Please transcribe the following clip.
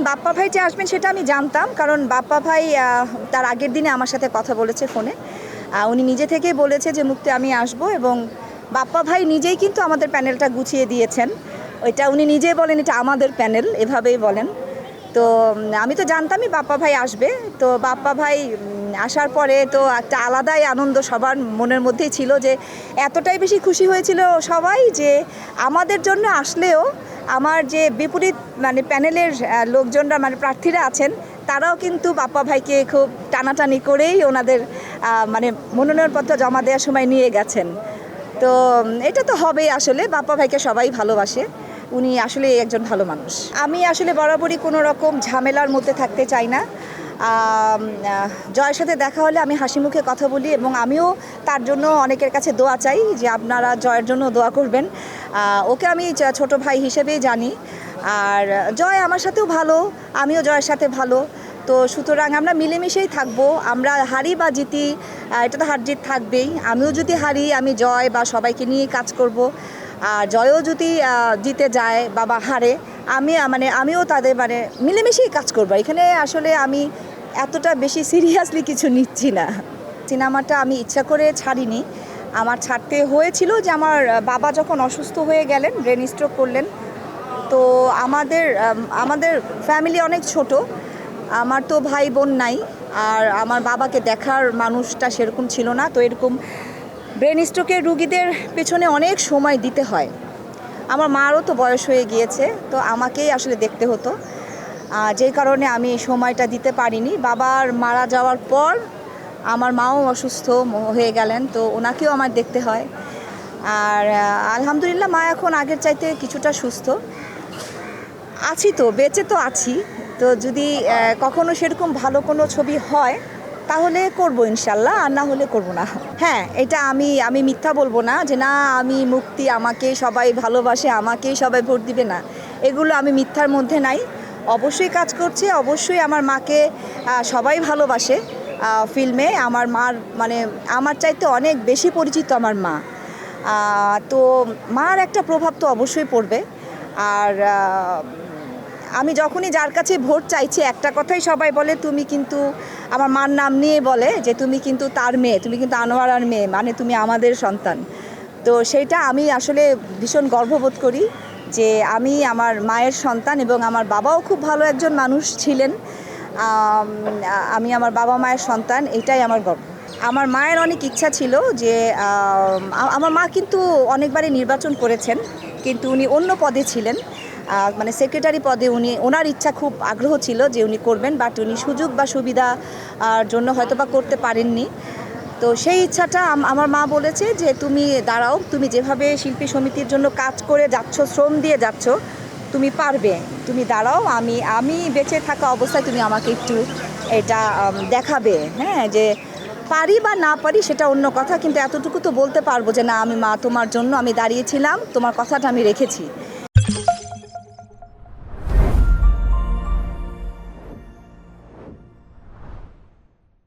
বাপ্পা ভাই যে আসবেন সেটা আমি জানতাম, কারণ বাপ্পা ভাই তার আগের দিনে আমার সাথে কথা বলেছে ফোনে। উনি নিজে থেকেই বলেছে যে মুক্তি আমি আসব, এবং বাপ্পা ভাই নিজেই কিন্তু আমাদের প্যানেলটা গুছিয়ে দিয়েছেন। ওইটা উনি নিজেই বলেন এটা আমাদের প্যানেল, এভাবেই বলেন। তো আমি তো জানতামই বাপ্পা ভাই আসবে। তো বাপ্পা ভাই আসার পরে তো একটা আলাদাই আনন্দ সবার মনের মধ্যেই ছিল, যে এতটাই বেশি খুশি হয়েছিল সবাই যে আমাদের জন্য আসলেও আমার যে বিপরীত মানে প্যানেলের লোকজনরা মানে প্রার্থীরা আছেন তারাও কিন্তু বাপ্পা ভাইকে খুব টানাটানি করেই ওনাদের মানে মনোনয়নপত্র জমা দেওয়ার সময় নিয়ে গেছেন। তো এটা তো হবেই, আসলে বাপ্পা ভাইকে সবাই ভালোবাসে, উনি আসলে একজন ভালো মানুষ। আমি আসলে বরাবরই কোনো রকম ঝামেলার মধ্যে থাকতে চাই না। জয়ের সাথে দেখা হলে আমি হাসি মুখে কথা বলি, এবং আমিও তার জন্য অনেকের কাছে দোয়া চাই যে আপনারা জয়ের জন্য দোয়া করবেন। ওকে আমি ছোট ভাই হিসেবেই জানি, আর জয় আমার সাথেও ভালো, আমিও জয়ের সাথে ভালো। তো সুতরাং আমরা মিলেমিশেই থাকবো, আমরা হারি বা জিতি এটা তো হার জিত থাকবেই। আমিও যদি হারি আমি জয় বা সবাইকে নিয়ে কাজ করব, আর জয়ও যদি জিতে যায় বা হারে আমিও তাদের মিলেমিশেই কাজ করবো। এখানে আসলে আমি এতটা বেশি সিরিয়াসলি কিছু নিচ্ছি না। সিনেমাটা আমি ইচ্ছা করে ছাড়িনি, আমার ছাড়তে হয়েছিল যে আমার বাবা যখন অসুস্থ হয়ে গেলেন, ব্রেন স্ট্রোক করলেন। তো আমাদের ফ্যামিলি অনেক ছোট, আমার তো ভাই বোন নাই, আর আমার বাবাকে দেখার মানুষটা সেরকম ছিল না। তো এরকম ব্রেন স্ট্রোকের রুগীদের পেছনে অনেক সময় দিতে হয়। আমার মারও তো বয়স হয়ে গিয়েছে, তো আমাকেই আসলে দেখতে হতো, যেই কারণে আমি সময়টা দিতে পারিনি। বাবার মারা যাওয়ার পর আমার মাও অসুস্থ হয়ে গেলেন, তো ওনাকেও আমার দেখতে হয়। আর আলহামদুলিল্লাহ মা এখন আগের চাইতে কিছুটা সুস্থ আছি, তো বেঁচে তো আছি। তো যদি কখনো সেরকম ভালো কোনো ছবি হয় তাহলে করব ইনশাল্লাহ, আর না হলে করব না। হ্যাঁ, এটা আমি মিথ্যা বলবো না যে না আমি মুক্তি, আমাকে সবাই ভালোবাসে, আমাকেই সবাই ভোট দিবে না, এগুলো আমি মিথ্যার মধ্যে নাই। অবশ্যই কাজ করছে, অবশ্যই আমার মাকে সবাই ভালোবাসে। ফিল্মে আমার মার আমার চাইতে অনেক বেশি পরিচিত আমার মা। তো মার একটা প্রভাব তো অবশ্যই পড়বে। আর আমি যখনই যার কাছে ভোট চাইছি একটা কথাই সবাই বলে, তুমি কিন্তু আমার মার নাম নিয়ে বলে যে তুমি কিন্তু তার মেয়ে, তুমি কিন্তু আনোয়ারার মেয়ে, মানে তুমি আমাদের সন্তান। তো সেইটা আমি আসলে ভীষণ গর্ববোধ করি যে আমি আমার মায়ের সন্তান, এবং আমার বাবাও খুব ভালো একজন মানুষ ছিলেন। আমি আমার বাবা মায়ের সন্তান, এটাই আমার গর্ব। আমার মায়ের অনেক ইচ্ছা ছিল যে আমার মা কিন্তু অনেকবারই নির্বাচন করেছেন, কিন্তু উনি অন্য পদে ছিলেন, সেক্রেটারি পদে ওনার ইচ্ছা খুব আগ্রহ ছিল যে উনি করবেন, বাট উনি সুযোগ বা সুবিধা জন্য হয়তো বা করতে পারেননি। তো সেই ইচ্ছাটা আমার মা বলেছে যে তুমি দাঁড়াও, তুমি যেভাবে শিল্পী সমিতির জন্য কাজ করে যাচ্ছ, শ্রম দিয়ে যাচ্ছ, তুমি পারবে, তুমি দাঁড়াও, আমি বেঁচে থাকা অবস্থায় তুমি আমাকে একটু এটা দেখাবে। হ্যাঁ, যে পারি বা না পারি সেটা অন্য কথা, কিন্তু এতটুকু তো বলতে পারবো যে না আমি মা তোমার জন্য আমি দাঁড়িয়েছিলাম, তোমার কথাটা আমি রেখেছি।